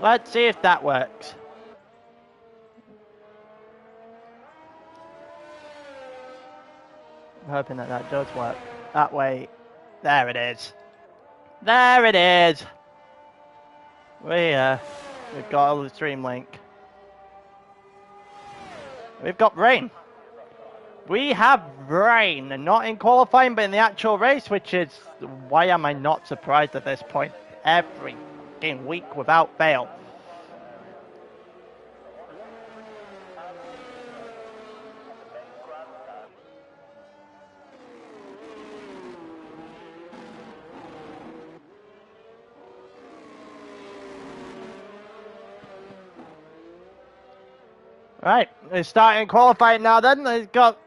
Let's see if that works. I'm hoping that that does work. That way. There it is. There it is. We've got a stream link. We've got rain. We have rain, and not in qualifying, but in the actual race, which is why am I not surprised at this point? Every fucking week without fail. Right, we're starting qualifying now then. We've got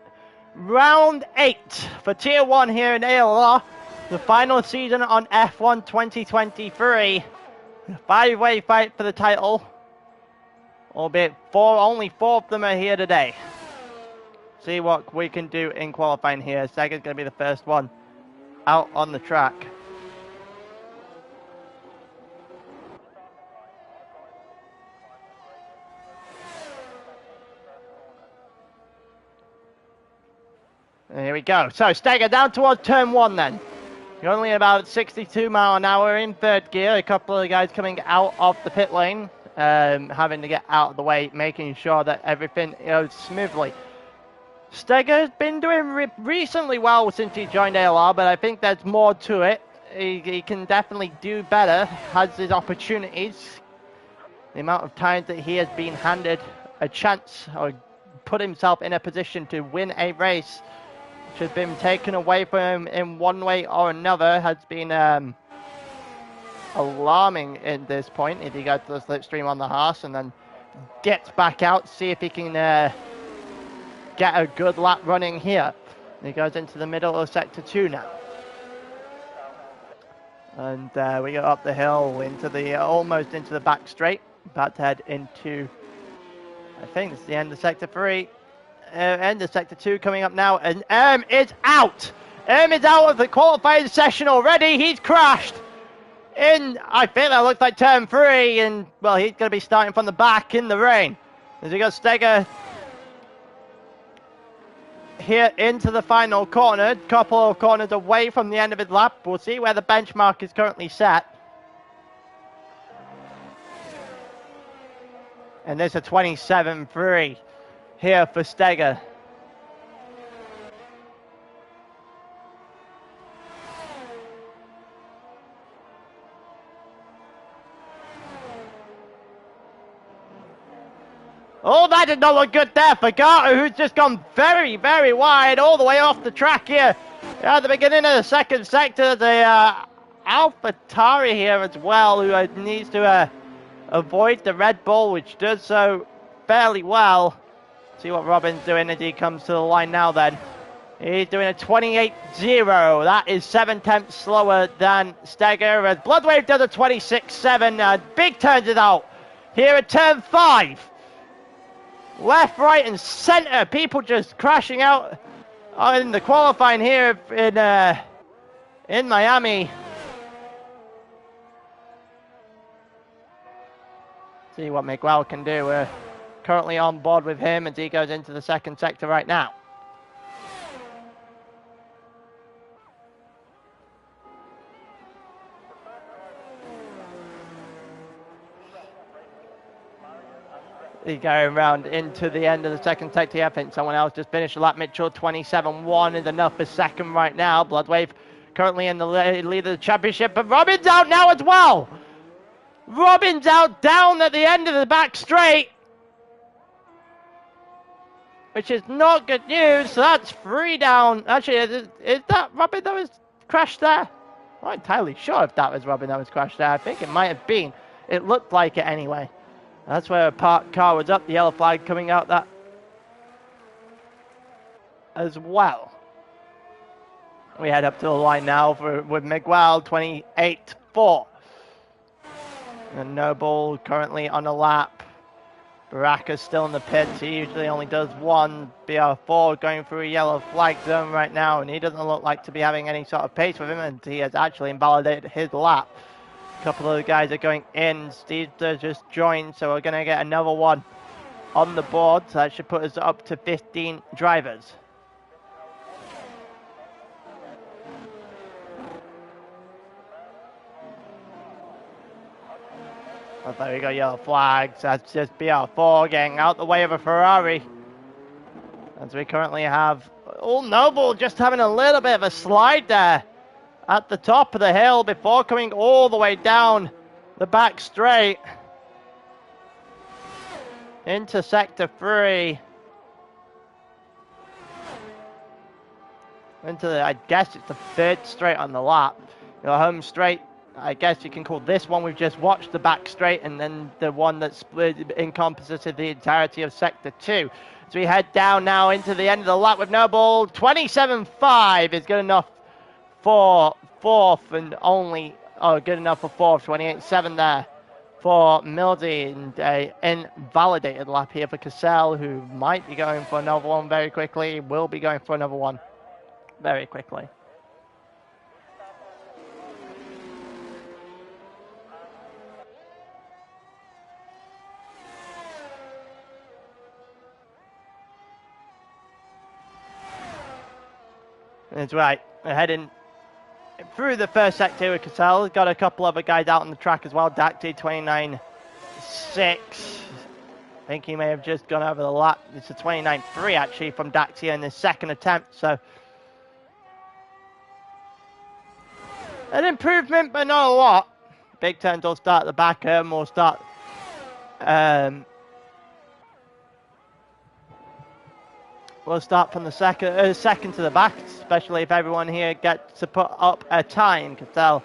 round 8 for Tier 1 here in ALR. The final season on F1 2023. Five-way fight for the title. Albeit only 4 of them are here today. See what we can do in qualifying here. Sega's going to be the first one out on the track. Here we go. So, Steger down towards turn 1 then. You're only about 62 mile an hour in third gear. A couple of guys coming out of the pit lane, having to get out of the way, making sure that everything goes smoothly. Steger's been doing recently well since he joined ALR, but I think there's more to it. He can definitely do better, has his opportunities. The amount of times that he has been handed a chance or put himself in a position to win a race, which has been taken away from him in one way or another, has been alarming at this point. If he goes to the slipstream on the Haas and then gets back out, see if he can get a good lap running here. He goes into the middle of sector 2 now. And we go up the hill into the almost into the back straight. About to head into, I think it's the end of sector 3. End of sector 2 coming up now, and is out. Is out of the qualifying session already. He's crashed in, I think that looks like turn 3, and well, he's going to be starting from the back in the rain. As we got Steger here into the final corner, couple of corners away from the end of his lap. We'll see where the benchmark is currently set. And there's a 27.3 here for Steger. Oh, that did not look good there for Garter, who's just gone very, very wide all the way off the track here. At the beginning of the second sector, the AlphaTauri here as well, who needs to avoid the Red Bull, which does so fairly well. See what Robin's doing as he comes to the line now then. He's doing a 28.0. That is 7 tenths slower than Steger. As Bloodwave does a 26.7. Big turns it out here at turn 5. Left, right, and centre. People just crashing out in the qualifying here in Miami. See what Miguel can do. We're currently on board with him as he goes into the second sector right now. He's going around into the end of the second sector. I think someone else just finished a lap. Mitchell 27.1 is enough for second right now. Bloodwave currently in the lead of the championship, but Robin's out now as well. Robin's out down at the end of the back straight, which is not good news. So that's 3 down. Actually, is that Robin that was crashed there? I'm not entirely sure if that was Robin that was crashed there. I think it might have been. It looked like it anyway. That's where a parked car was up. The yellow flag coming out that as well. We head up to the line now with Miguel 28.4. And Noble currently on a lap. Baraka's still in the pits. He usually only does one. BR4 going through a yellow flag zone right now, and he doesn't look like to be having any sort of pace with him, and he has actually invalidated his lap. couple of the guys are going in. Steve just joined, so we're going to get another one on the board. So that should put us up to 15 drivers. Oh, there we go, yellow flags. That's just BR4 getting out the way of a Ferrari. As we currently have Old Noble just having a little bit of a slide there at the top of the hill before coming all the way down the back straight into sector 3. Into the, I guess it's the third straight on the lap. Your home straight, I guess you can call this one we've just watched, the back straight, and then the one that split encompasses the entirety of sector 2. So we head down now into the end of the lap with Noble. 27.5 is good enough for fourth, and only good enough for fourth. 28.7 there for Mildy, and a invalidated lap here for Cassell, who might be going for another one very quickly. Will be going for another one very quickly. That's right. We're heading through the first sector with Cassell. Got a couple other guys out on the track as well. Daxi 29.6. I think he may have just gone over the lap. It's a 29.3 actually from Daxi in his second attempt. So an improvement, but not a lot. Big turns will start at the back. Will start. We'll start from the second to the back, especially if everyone here gets to put up a time. Cassell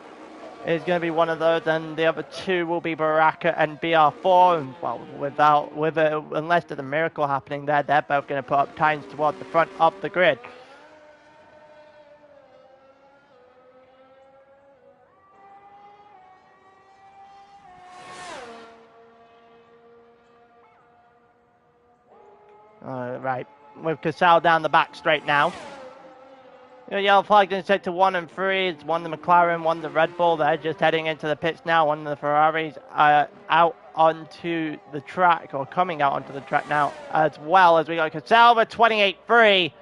is going to be one of those, and the other two will be Baraka and BR4. And, well, unless there's a miracle happening there, they're both going to put up times toward the front of the grid. Right. With Cassell down the back straight now. Your yellow flag in sector 1 and 3. It's one the McLaren, one the Red Bull. They're just heading into the pits now. One of the Ferraris out onto the track, or coming out onto the track now, as well as we got Cassell with 28.3.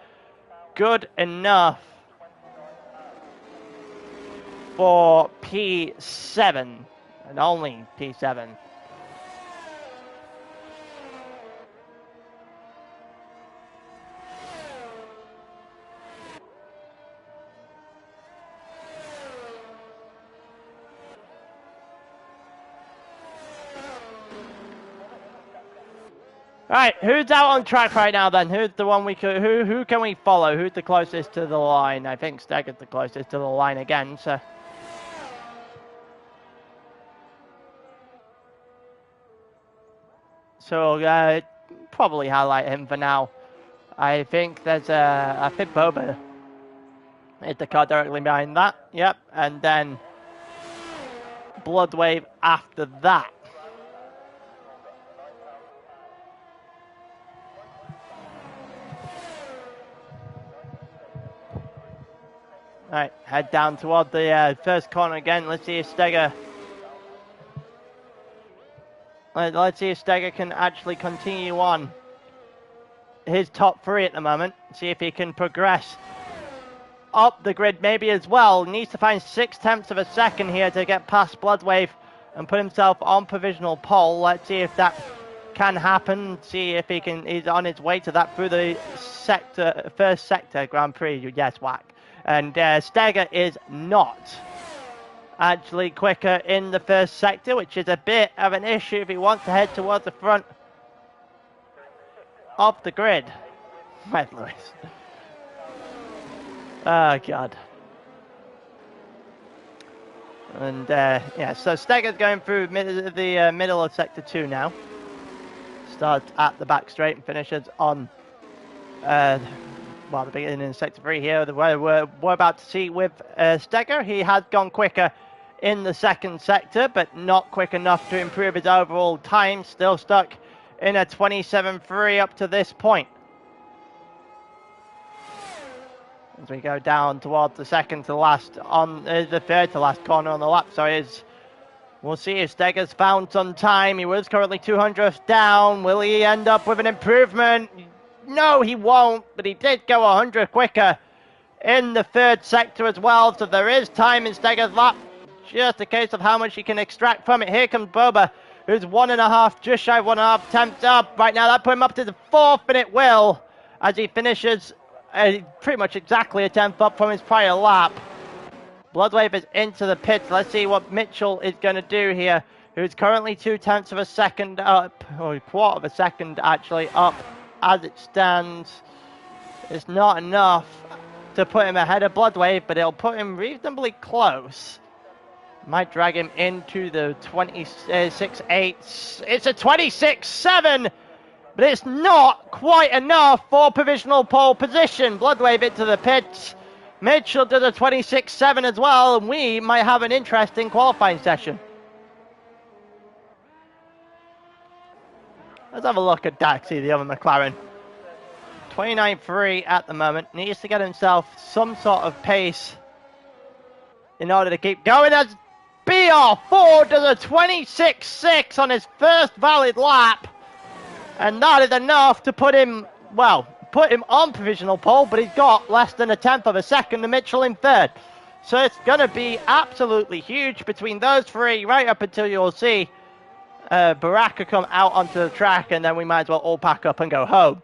Good enough for P7, and only P7. Right, who's out on track right now then? Who's the one we could, who can we follow? Who's the closest to the line? I think Stegger's the closest to the line again, so. So we'll probably highlight him for now. I think there's I think Boba hit the car directly behind that. Yep, and then Bloodwave after that. Right, head down toward the first corner again. Let's see if Stegger. Let's see if Stegger can actually continue on his top 3 at the moment. See if he can progress up the grid maybe as well. He needs to find 0.6 of a second here to get past Bloodwave and put himself on provisional pole. Let's see if that can happen. See if he can. He's on his way to that through the first sector Grand Prix. Yes, whack. And Stegger is not actually quicker in the first sector, which is a bit of an issue if he wants to head towards the front of the grid. Right, Lewis. Oh, God. And, yeah, so Stegger's going through the middle of sector 2 now. Starts at the back straight and finishes on the beginning in sector 3 here. We're about to see with Stegger. He has gone quicker in the second sector, but not quick enough to improve his overall time. Still stuck in a 27.3 up to this point. As we go down towards the second to last, on the third to last corner on the lap, so is We'll see if Steger's found some time. He was currently 200th down. Will he end up with an improvement? No, he won't, but he did go 100 quicker in the third sector as well, so there is time in Steger's lap. Just a case of how much he can extract from it. Here comes Boba, who's 1.5, just shy of 1.5 attempts up. Right now, that put him up to the 4th, and it will, as he finishes pretty much exactly a tenth up from his prior lap. Bloodwave is into the pits. Let's see what Mitchell is going to do here, who's currently 0.2 of a second up, or a quarter of a second actually up as it stands. It's not enough to put him ahead of Bloodwave, but it'll put him reasonably close. Might drag him into the 26.8. It's a 26.7, but it's not quite enough for provisional pole position. Bloodwave into the pits. Mitchell did a 26.7 as well, and we might have an interesting qualifying session. Let's have a look at Daxi, the other McLaren. 29.3 at the moment. Needs to get himself some sort of pace in order to keep going, as BR4 does a 26.6 on his first valid lap. And that is enough to put him, well, put him on provisional pole, but he's got less than a tenth of a second to Mitchell in third. So it's going to be absolutely huge between those three, right up until you'll see Baraka come out onto the track, and then we might as well all pack up and go home.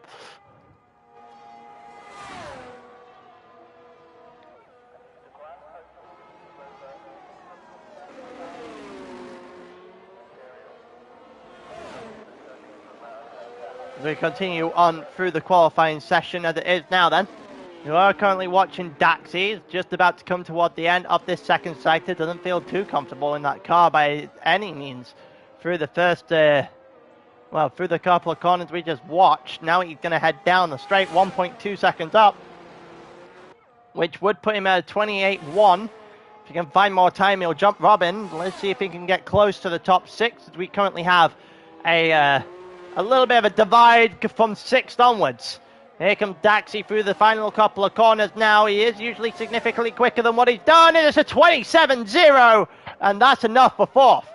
As we continue on through the qualifying session as it is now then. You are currently watching Daxi. He's just about to come toward the end of this second sector. Doesn't feel too comfortable in that car by any means through the first, through the couple of corners we just watched. Now he's going to head down the straight 1.2 seconds up, which would put him at a 28.1. If he can find more time, he'll jump Robin. Let's see if he can get close to the top 6, as we currently have a little bit of a divide from 6th onwards. Here comes Daxi through the final couple of corners now. He is usually significantly quicker than what he's done. It's a 27.0, and that's enough for 4th.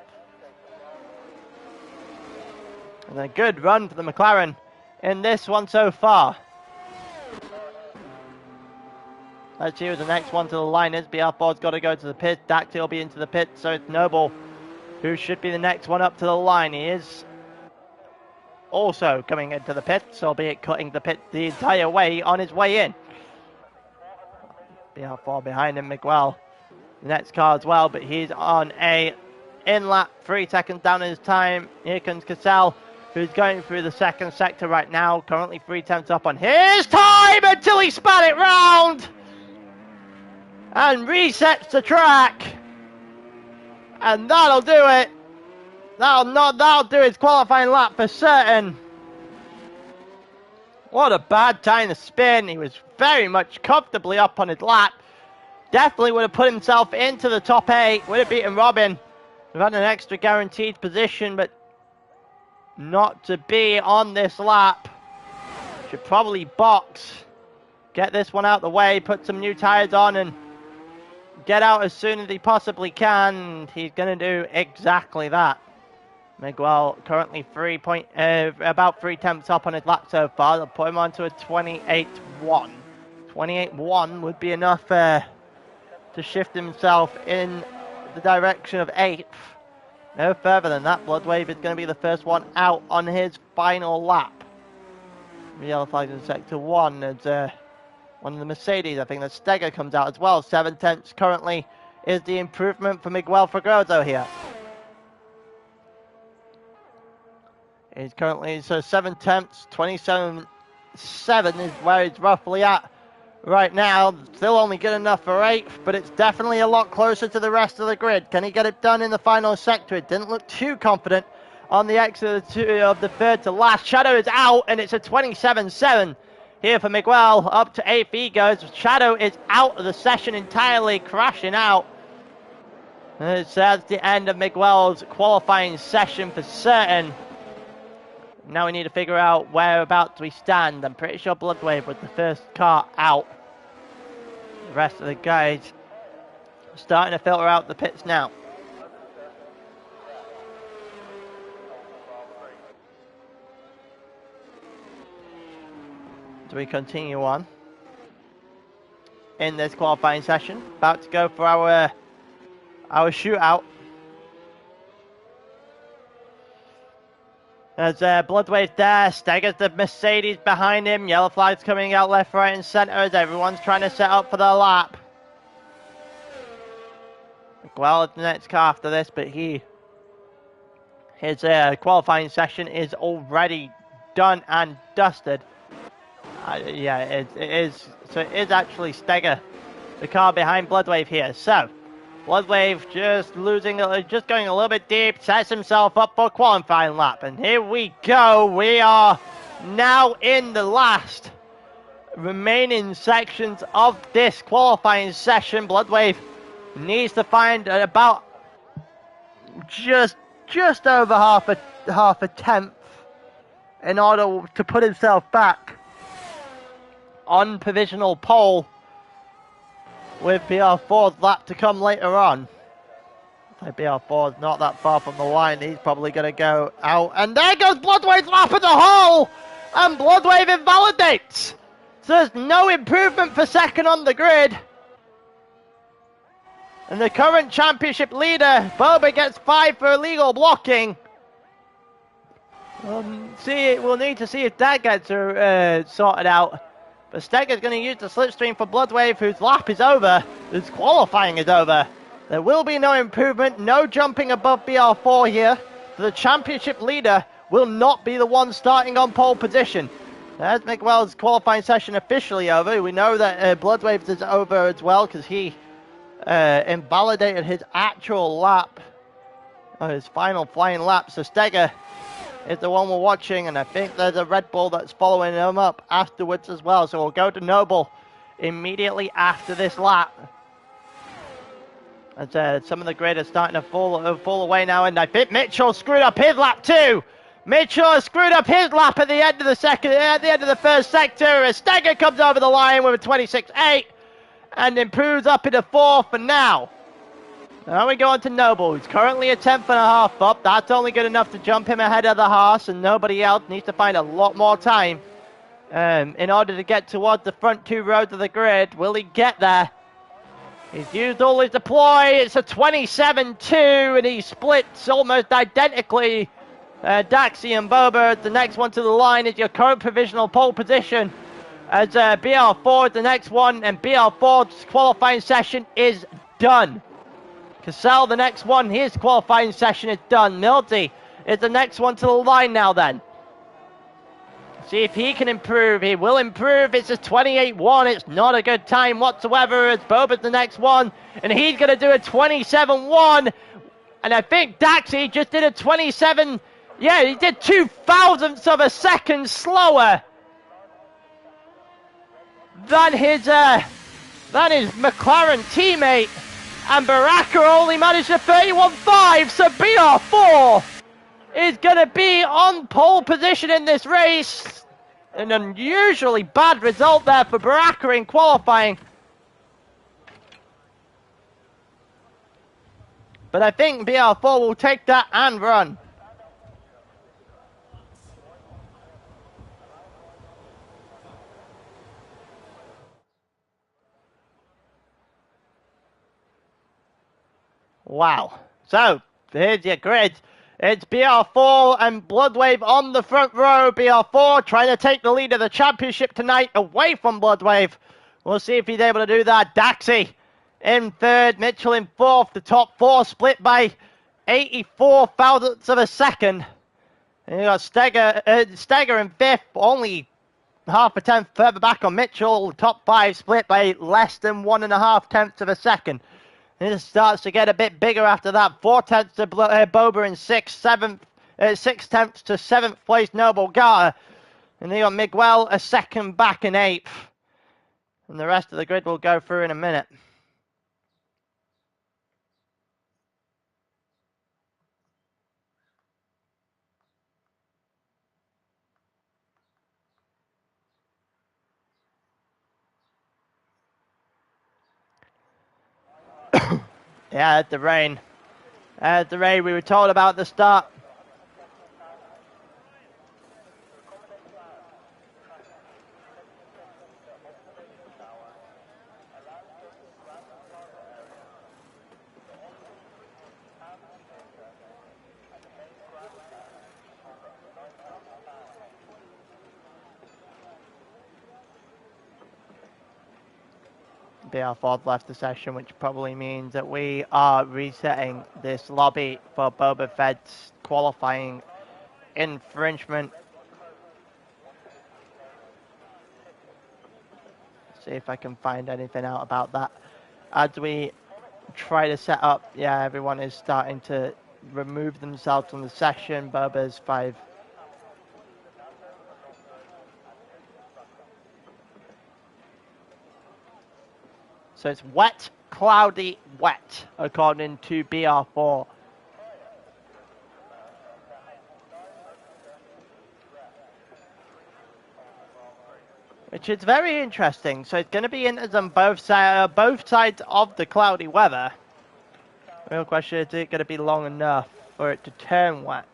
And a good run for the McLaren in this one so far. Let's see who the next one to the line is. BR4's got to go to the pit. Daxi will be into the pit, so it's Noble who should be the next one up to the line. He is also coming into the pits, albeit cutting the pit the entire way on his way in. BR4 behind him, Miguel, the next car as well, but he's on a in-lap, 3 seconds down in his time. Here comes Cassell, who's going through the second sector right now, currently 3 tenths up on his time until he spat it round and resets the track, and that'll do it. That'll do his qualifying lap for certain. What a bad time to spin. He was very much comfortably up on his lap. Definitely would have put himself into the top 8. Would have beaten Robin. We've had an extra guaranteed position, but not to be on this lap. Should probably box. Get this one out the way. Put some new tires on and get out as soon as he possibly can. He's going to do exactly that. Miguel currently about 3 tenths up on his lap so far. They'll put him onto a 28.1. 28.1 would be enough to shift himself in the direction of 8th. No further than that. Bloodwave is going to be the first one out on his final lap. The yellow flag in sector 1 as one of the Mercedes. I think that Steger comes out as well. 7 tenths currently is the improvement for Miguel Fragoso here. He's currently, so 7 tenths, 27.7 is where he's roughly at right now. Still only good enough for 8th, but it's definitely a lot closer to the rest of the grid. Can he get it done in the final sector? It didn't look too confident on the exit of the third to last. Shadow is out, and it's a 27.7 here for Miguel. Up to 8th he goes. Shadow is out of the session entirely, crashing out. And that's the end of Miguel's qualifying session for certain. Now we need to figure out whereabouts we stand. I'm pretty sure Bloodwave was the first car out. The rest of the guys starting to filter out the pits now. as we continue on in this qualifying session. About to go for our shootout. As Bloodwave there, Steger's the Mercedes behind him. Yellow flags coming out left, right, and centre as everyone's trying to set up for the lap. Well, the next car after this, but his qualifying session is already done and dusted. Yeah, it is. So it is actually Steger, the car behind Bloodwave here. So Bloodwave just going a little bit deep, sets himself up for qualifying lap. And here we go. We are now in the last remaining sections of this qualifying session. Bloodwave needs to find about just over half a tenth in order to put himself back on provisional pole, with BR4's lap to come later on. BR4 is not that far from the line. He's probably going to go out. And there goes Bloodwave's lap at the hole! And Bloodwave invalidates! So there's no improvement for second on the grid. And the current championship leader, Boba, gets 5 for illegal blocking. We'll need to see if that gets sorted out. But Steger's going to use the slipstream for Bloodwave, whose lap is over, whose qualifying is over. There will be no improvement, no jumping above BR4 here. So the championship leader will not be the one starting on pole position. There's Miguel's qualifying session officially over. We know that Bloodwave's is over as well, because he invalidated his actual lap, his final flying lap. So Steger is the one we're watching, and I think there's a Red Bull that's following him up afterwards as well. So we'll go to Noble immediately after this lap. As some of the grid are starting to fall away now, and I think Mitchell screwed up his lap too. Mitchell has screwed up his lap at the end of the first sector, as Steger comes over the line with a 26.8 and improves up into 4th for now. Now we go on to Noble, who's currently a 10th and a half up. That's only good enough to jump him ahead of the Haas, and nobody else needs to find a lot more time in order to get towards the front 2 rows of the grid. Will he get there? He's used all his deploy. It's a 27.2, and he splits almost identically. Daxi and Boba, the next one to the line is your current provisional pole position, as BR4 is the next one, and BR4's qualifying session is done. Cassell, the next one, his qualifying session is done. Milty is the next one to the line now then. See if he can improve. He will improve. It's a 28.1. It's not a good time whatsoever, as Boba's the next one, and he's going to do a 27.1. And I think Daxi just did a 27. Yeah, he did 0.02 of a second slower than his McLaren teammate. And Baraka only managed a 31.5, so BR4 is going to be on pole position in this race. An unusually bad result there for Baraka in qualifying. But I think BR4 will take that and run. Wow. So, here's your grid. It's BR4 and Bloodwave on the front row. BR4 trying to take the lead of the championship tonight away from Bloodwave. We'll see if he's able to do that. Daxi in 3rd, Mitchell in 4th. The top 4 split by 84 thousandths of a second. And you got Steger in 5th, only half a tenth further back on Mitchell. The top 5 split by less than 1.5 tenths of a second. It starts to get a bit bigger after that. 4 tenths to Boba in 6th, 6 tenths to 7th place Noble Garter. And they got Miguel a second back in 8th. And the rest of the grid will go through in a minute. Yeah, the rain. The rain we were told about at the start. BR4 left the session, which probably means that we are resetting this lobby for Boba Fett's qualifying infringement. See if I can find anything out about that. As we try to set up, yeah, everyone is starting to remove themselves from the session. Boba's 5. So it's wet, cloudy, wet, according to BR4. Which is very interesting. So it's going to be inters on both sides of the cloudy weather. The real question is it going to be long enough for it to turn wet?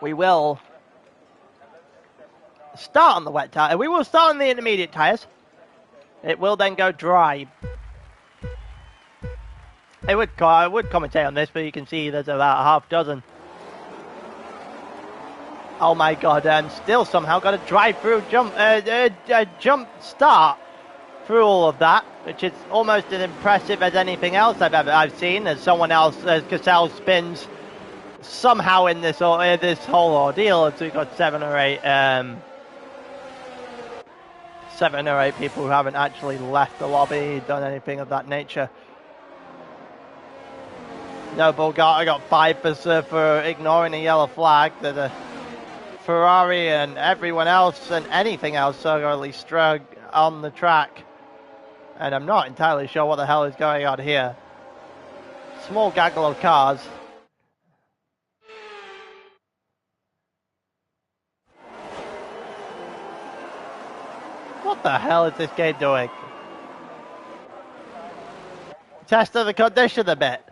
We will start on the wet tire. We will start on the intermediate tires. It will then go dry. I would commentate on this, but you can see there's about a half dozen. Oh my god, and still somehow got a drive-through jump start through all of that, which is almost as impressive as anything else I've seen. As someone else, as Cassell spins somehow in this whole ordeal, so we've got 7 or 8 people who haven't actually left the lobby, done anything of that nature. No, Bulgari got 5 for ignoring the yellow flag. There's a Ferrari and everyone else and anything else thoroughly strung on the track. And I'm not entirely sure what the hell is going on here. Small gaggle of cars. What the hell is this game doing? Test of the condition a bit.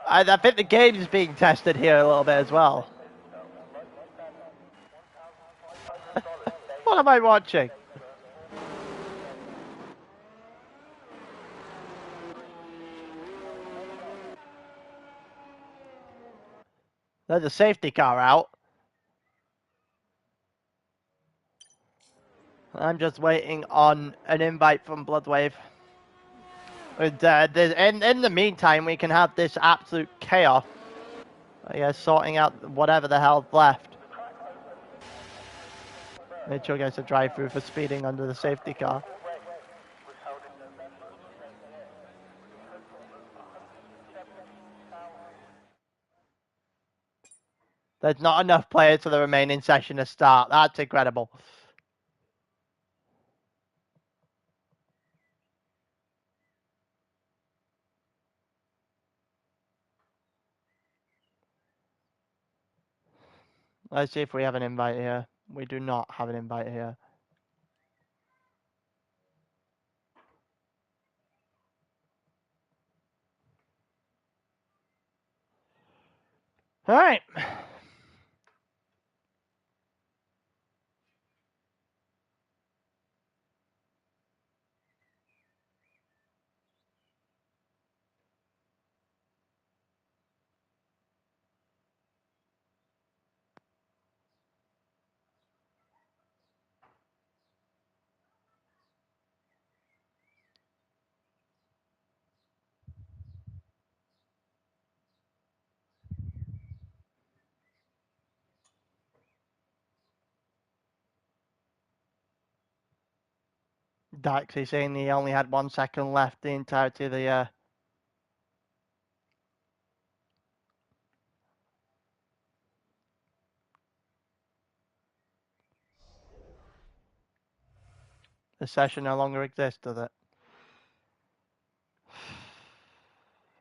I think the game is being tested here a little bit as well. What am I watching? There's a safety car out. I'm just waiting on an invite from Bloodwave. And, in the meantime, we can have this absolute chaos. I guess sorting out whatever the hell's left. Mitchell gets a drive-through for speeding under the safety car. There's not enough players for the remaining session to start. That's incredible. Let's see if we have an invite here. We do not have an invite here. All right. Daxy saying he only had 1 second left the entirety of the session no longer exists, does it?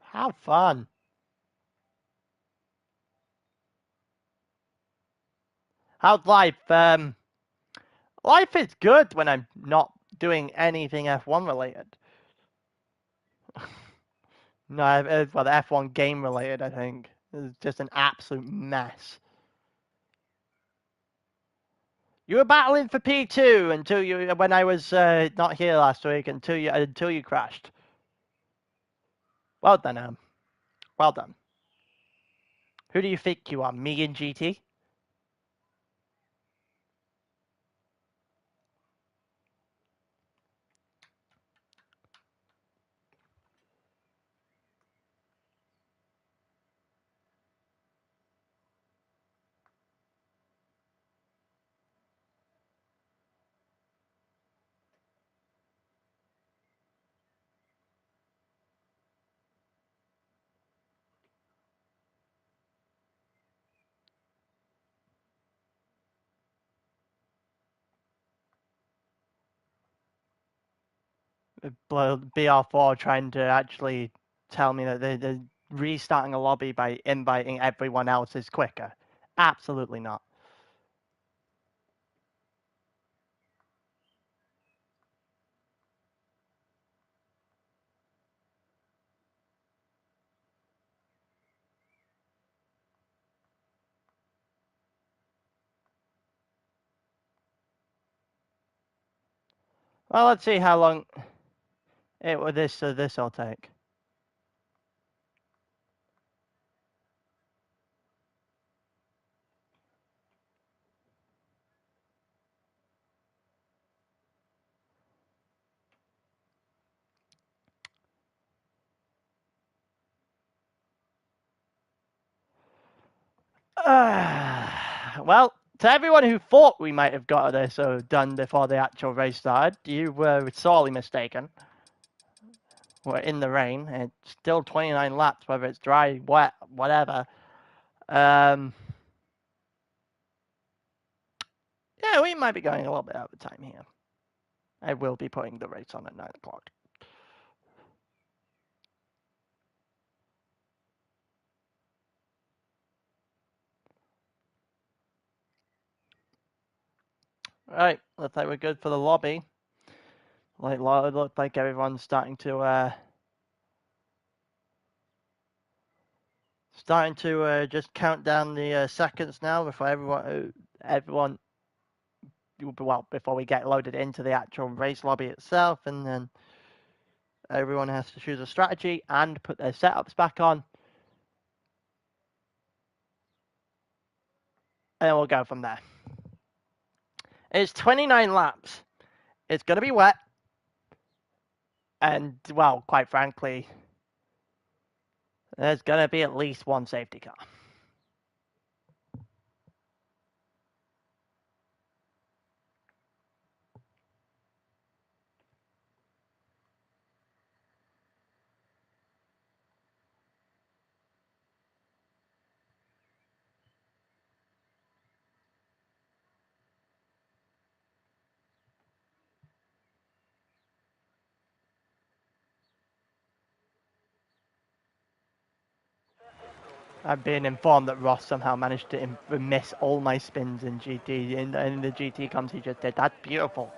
How fun. How's life? Life is good when I'm not doing anything F1 related. No, well, the F1 game related, I think. It's just an absolute mess. You were battling for P2 until when I was not here last week, until you crashed. Well done, well done. Who do you think you are, me and GT? BR4 trying to actually tell me that they're restarting a lobby by inviting everyone else is quicker. Absolutely not. Well, let's see how long this will take. Well, to everyone who thought we might have got this done before the actual race started, you were sorely mistaken. We're in the rain. It's still 29 laps, whether it's dry, wet, whatever. Yeah, we might be going a little bit over time here. I will be putting the race on at 9 o'clock. Right, looks like we're good for the lobby. It looks like everyone's starting to just count down the seconds now before everyone, well, before we get loaded into the actual race lobby itself, and then everyone has to choose a strategy and put their setups back on, and we'll go from there. It's 29 laps. It's going to be wet. And, well, quite frankly, there's going to be at least one safety car. I've been informed that Ross somehow managed to miss all my spins in GT. In the GT comms he just did. That's beautiful.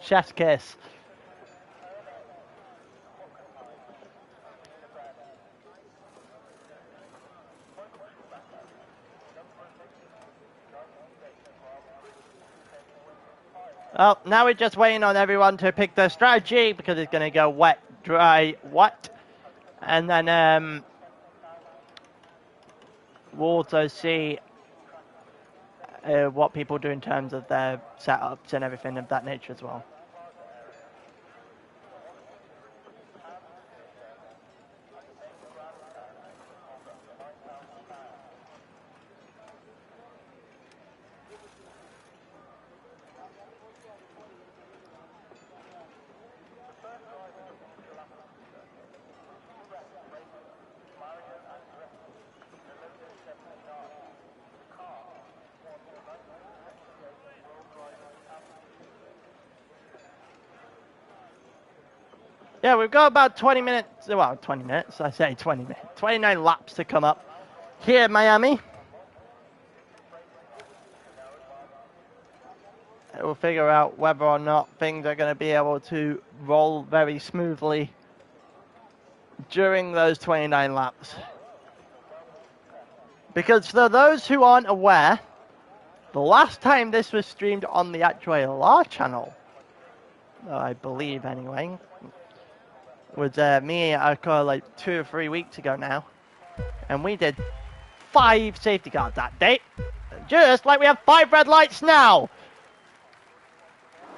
Chef's kiss. Well, now we're just waiting on everyone to pick their strategy because it's going to go wet, dry, wet. And then we'll also see what people do in terms of their setups and everything of that nature as well. Yeah, we've got about 20 minutes, well, 20 minutes, I say 20 minutes, 29 laps to come up here in Miami. We'll figure out whether or not things are going to be able to roll very smoothly during those 29 laps. Because for those who aren't aware, the last time this was streamed on the actual ALR channel, I believe anyway, was me like 2 or 3 weeks ago now, and we did 5 safety cars that day, just like we have 5 red lights now.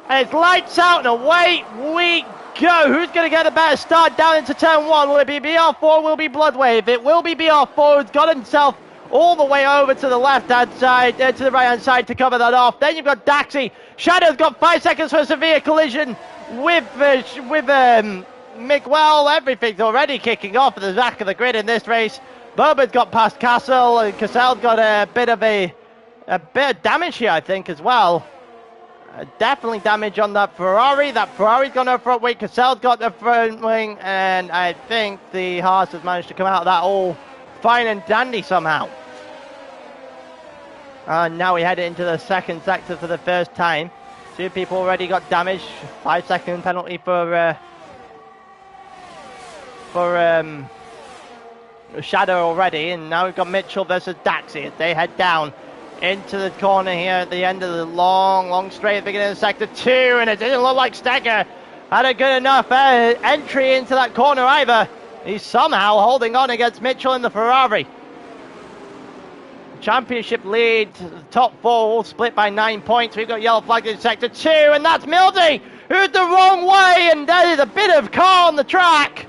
And it's lights out and away we go. Who's going to get a better start down into turn 1? Will it be BR4? Will it be Bloodwave? It will be BR4 who's got himself all the way over to the left-hand side, to the right-hand side to cover that off. Then you've got Daxi. Shadow's got 5 seconds for a severe collision with Miguel. Everything's already kicking off at the back of the grid in this race. Boba's got past Castle, and Cassel's got a bit of damage here, I think, as well. Definitely damage on that Ferrari. That Ferrari's gone over front wing. Cassell's got the front wing. And I think the Haas has managed to come out of that all fine and dandy somehow. And now we head into the second sector for the first time. 2 people already got damaged. 5-second penalty for Shadow already. And now we've got Mitchell versus Daxi as they head down into the corner here at the end of the long straight at the beginning of sector 2. And it didn't look like Steger had a good enough entry into that corner either. He's somehow holding on against Mitchell in the Ferrari. Championship lead, the top 4 all split by 9 points. We've got yellow flag in sector 2, and that's Mildy, who's the wrong way, and there is a bit of car on the track.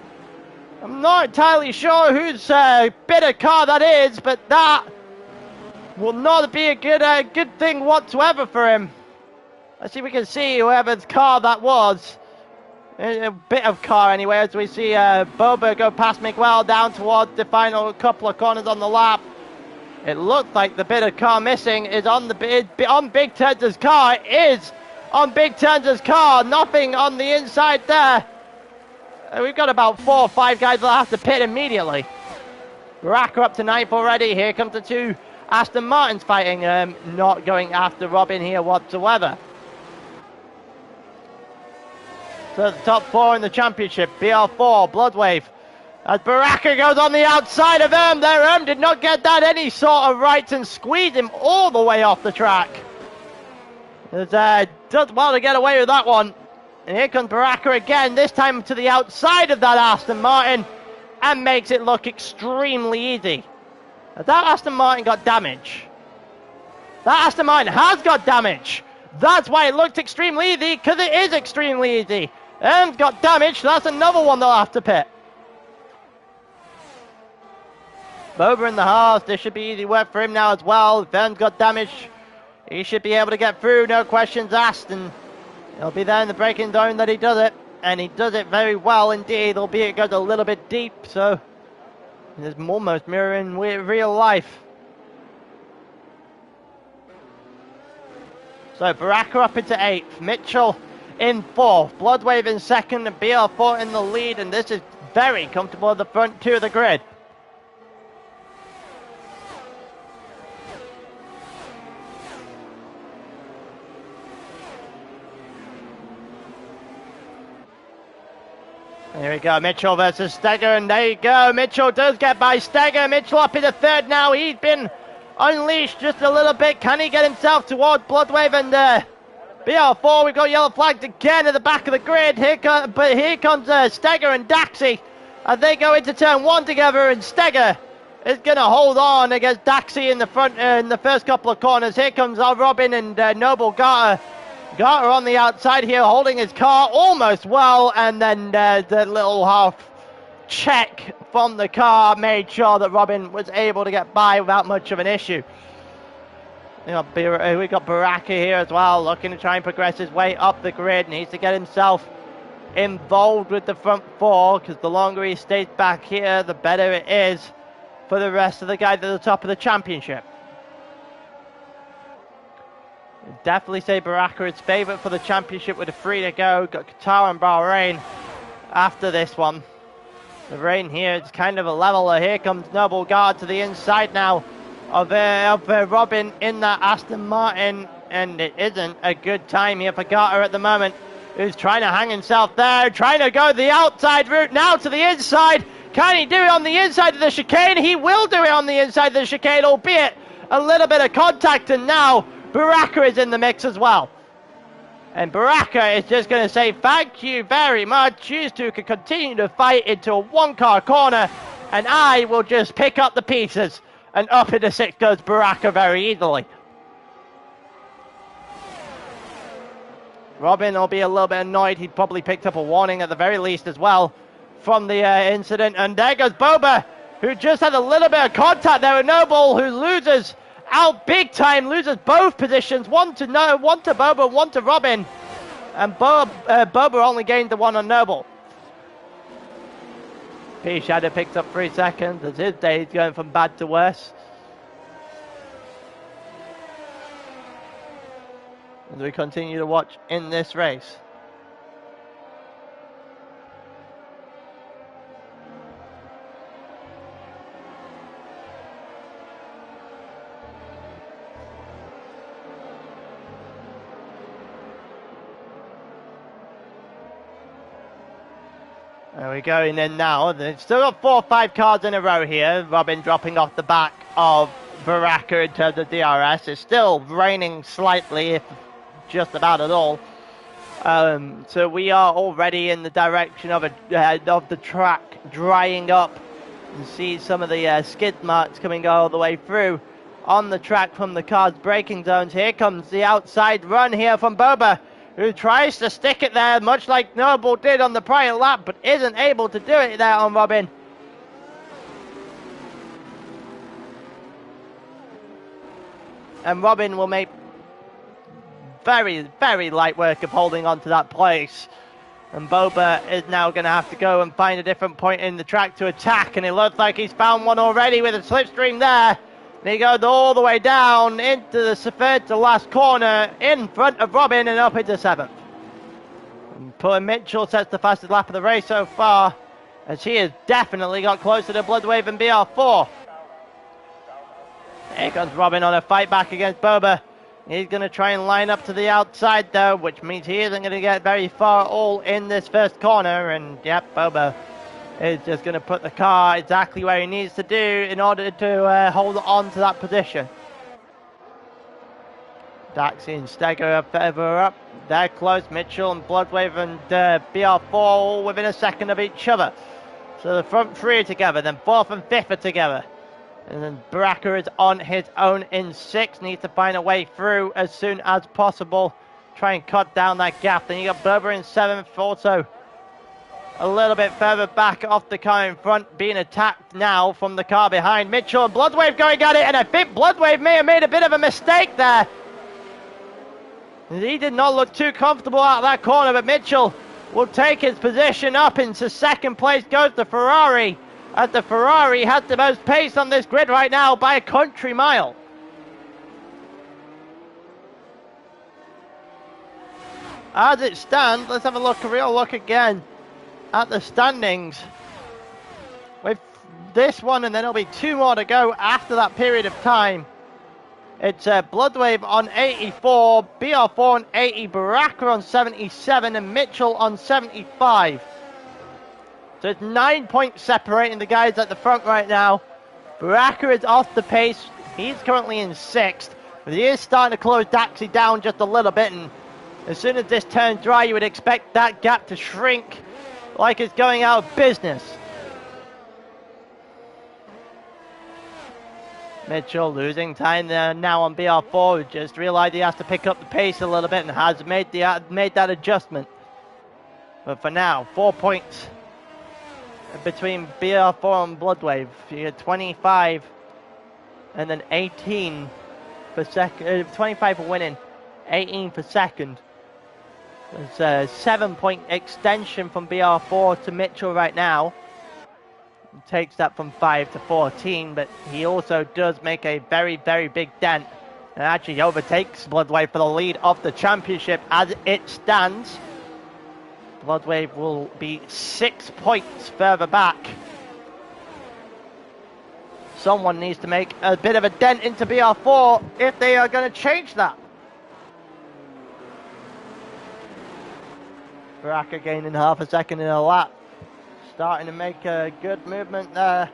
I'm not entirely sure whose bit of car that is, but that will not be a good thing whatsoever for him. Let's see if we can see whoever's car that was. A bit of car anyway, as we see Boba go past Miguel down towards the final couple of corners on the lap. It looked like the bit of car missing is on Big Tenz's car. It is on Big Tenz's car. Nothing on the inside there. We've got about 4 or 5 guys that have to pit immediately. Baraka up to 9th already. Here comes the 2 Aston Martins fighting. Not going after Robin here whatsoever. So the top 4 in the championship. BR4, Bloodwave. As Baraka goes on the outside of Erm did not get that any sort of rights and squeezed him all the way off the track. Does well to get away with that one. And here comes Baraka again, this time to the outside of that Aston Martin, and makes it look extremely easy. Now, that Aston Martin got damage. That Aston Martin has got damage. That's why it looked extremely easy, because it is extremely easy. Erm's got damage, so that's another one they'll have to pit. Boba in the Haas, this should be easy work for him now as well. Vern's got damage. He should be able to get through, no questions asked. And he'll be there in the braking zone that he does it. And he does it very well indeed, albeit it goes a little bit deep. So it's almost mirroring real life. So Baraka up into 8th. Mitchell in 4th. Bloodwave in 2nd and BR4 in the lead. And this is very comfortable at the front 2 of the grid. Here we go, Mitchell versus Steger, and there you go. Mitchell does get by Steger. Mitchell up into 3rd now. He's been unleashed just a little bit. Can he get himself toward Bloodwave and BR4? We've got yellow flags again at the back of the grid. Here comes Steger and Daxi as they go into turn 1 together, and Steger is going to hold on against Daxi in the front in the first couple of corners. Here comes Robin and Noble Garter. Garter on the outside here, holding his car almost well, and then the little half check from the car made sure that Robin was able to get by without much of an issue. We got Baraka here as well, looking to try and progress his way up the grid. Needs to get himself involved with the front 4, because the longer he stays back here, the better it is for the rest of the guys at the top of the championship. Definitely say Baraka is favourite for the championship with a 3 to go. Got Qatar and Bahrain after this one. The rain here is kind of a leveler. Here comes Noble Guard to the inside now of Robin in that Aston Martin, and it isn't a good time here for Garter at the moment, who's trying to hang himself there, trying to go the outside route now to the inside. Can he do it on the inside of the chicane? He will do it on the inside of the chicane, albeit a little bit of contact, and now Baraka is in the mix as well. And Baraka is just going to say thank you very much. You two can continue to fight into a 1-car corner, and I will just pick up the pieces. And up into 6th goes Baraka very easily. Robin will be a little bit annoyed. He probably picked up a warning at the very least as well from the incident. And there goes Boba, who just had a little bit of contact there with Noble, who loses out big time, loses both positions, one to Boba, one to Robin, and Boba only gained the one on Noble. P Shadow picks up 3 seconds as his day is going from bad to worse. as we continue to watch in this race. There we go, in now. They've still got 4 or 5 cars in a row here. Robin dropping off the back of Baraka in terms of DRS. It's still raining slightly, if just about at all. So we are already in the direction of the track drying up. You see some of the skid marks coming all the way through on the track from the car's braking zones. Here comes the outside run here from Boba, who tries to stick it there, much like Noble did on the prior lap, but isn't able to do it there on Robin. And Robin will make very, very light work of holding on to that place. And Boba is now going to have to go and find a different point in the track to attack, and it looks like he's found one already with a slipstream there. And he goes all the way down into the third to last corner in front of Robin and up into 7th. And poor Mitchell sets the fastest lap of the race so far, as he has definitely got closer to Bloodwave and BR4. Here comes Robin on a fight back against Boba. He's going to try and line up to the outside though, which means he isn't going to get very far all in this first corner. And yep, Boba is just going to put the car exactly where he needs to do in order to hold on to that position. Daxi and Steger are further up. They're close. Mitchell and Bloodwave and BR4 all within a second of each other. So the front 3 are together, then 4th and 5th are together. And then Baraka is on his own in 6th. Needs to find a way through as soon as possible. Try and cut down that gap. Then you got Boba in 7th, also a little bit further back off the car in front, being attacked now from the car behind. Mitchell and Bloodwave going at it, and I think Bloodwave may have made a bit of a mistake there. He did not look too comfortable out of that corner, but Mitchell will take his position up into 2nd place, goes the Ferrari. As the Ferrari has the most pace on this grid right now by a country mile. As it stands, let's have a real look again at the standings. With this one, and then there'll be 2 more to go after that period of time. It's Bloodwave on 84, BR4 on 80, Baraka on 77, and Mitchell on 75. So it's 9 points separating the guys at the front right now. Baraka is off the pace. He's currently in 6th. But he is starting to close Daxi down just a little bit. And as soon as this turns dry, you would expect that gap to shrink like it's going out of business. Mitchell losing time there now on BR4, who just realized he has to pick up the pace a little bit and has made that adjustment. But for now, 4 points between BR4 and Bloodwave. You get 25 and then 18 for second. 25 for winning, 18 for second. There's a 7-point extension from BR4 to Mitchell right now. He takes that from 5 to 14, but he also does make a very, very big dent and actually overtakes Bloodwave for the lead of the championship as it stands. Bloodwave will be 6 points further back. Someone needs to make a bit of a dent into BR4 if they are going to change that. Baraka gaining half a second in a lap. Starting to make a good movement there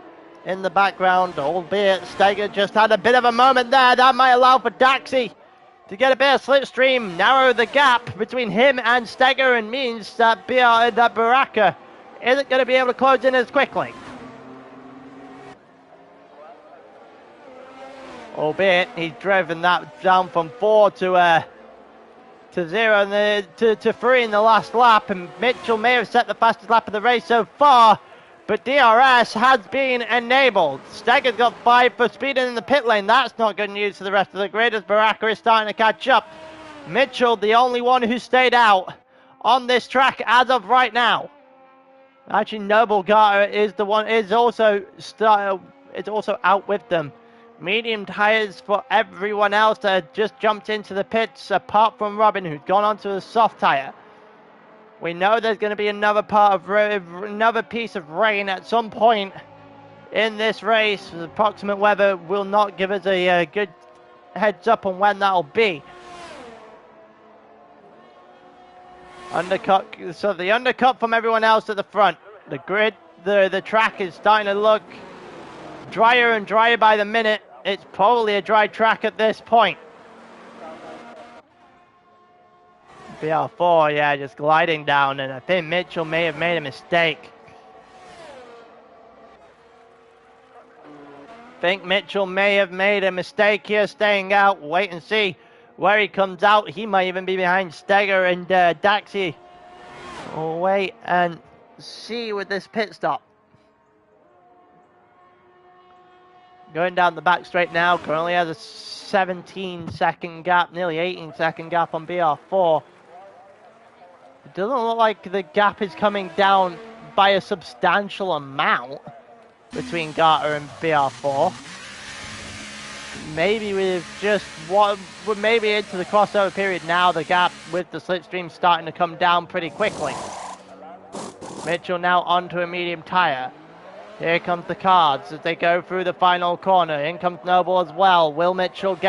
in the background, albeit Steger just had a bit of a moment there. That might allow for Daxi to get a bit of slipstream, narrow the gap between him and Steger, and means that Baraka isn't going to be able to close in as quickly. Albeit he's driven that down from 4 to 0 and to 3 in the last lap, and Mitchell may have set the fastest lap of the race so far, but DRS has been enabled. Steger's got 5 for speeding in the pit lane. That's not good news for the rest of the grid as Baraka is starting to catch up. Mitchell, the only one who stayed out on this track as of right now. Actually, Noble Gata is also out with them. Medium tires for everyone else that just jumped into the pits, apart from Robin, who's gone onto a soft tire. We know there's going to be another piece of rain at some point in this race. The approximate weather will not give us a good heads up on when that'll be. Undercut. So the undercut from everyone else at the front. The grid, the track is starting to look drier and drier by the minute. It's probably a dry track at this point. BR4, yeah, just gliding down, and I think Mitchell may have made a mistake. Mitchell may have made a mistake here, staying out. Wait and see where he comes out. He might even be behind Steger and Daxi. We'll wait and see with this pit stop. Going down the back straight now, currently has a 17-second gap, nearly 18-second gap on BR4. It doesn't look like the gap is coming down by a substantial amount between Garter and BR4. Maybe we're maybe into the crossover period now, the gap with the slipstream starting to come down pretty quickly. Mitchell now onto a medium tire. Here comes the cards as they go through the final corner. In comes Noble as well. Will Mitchell get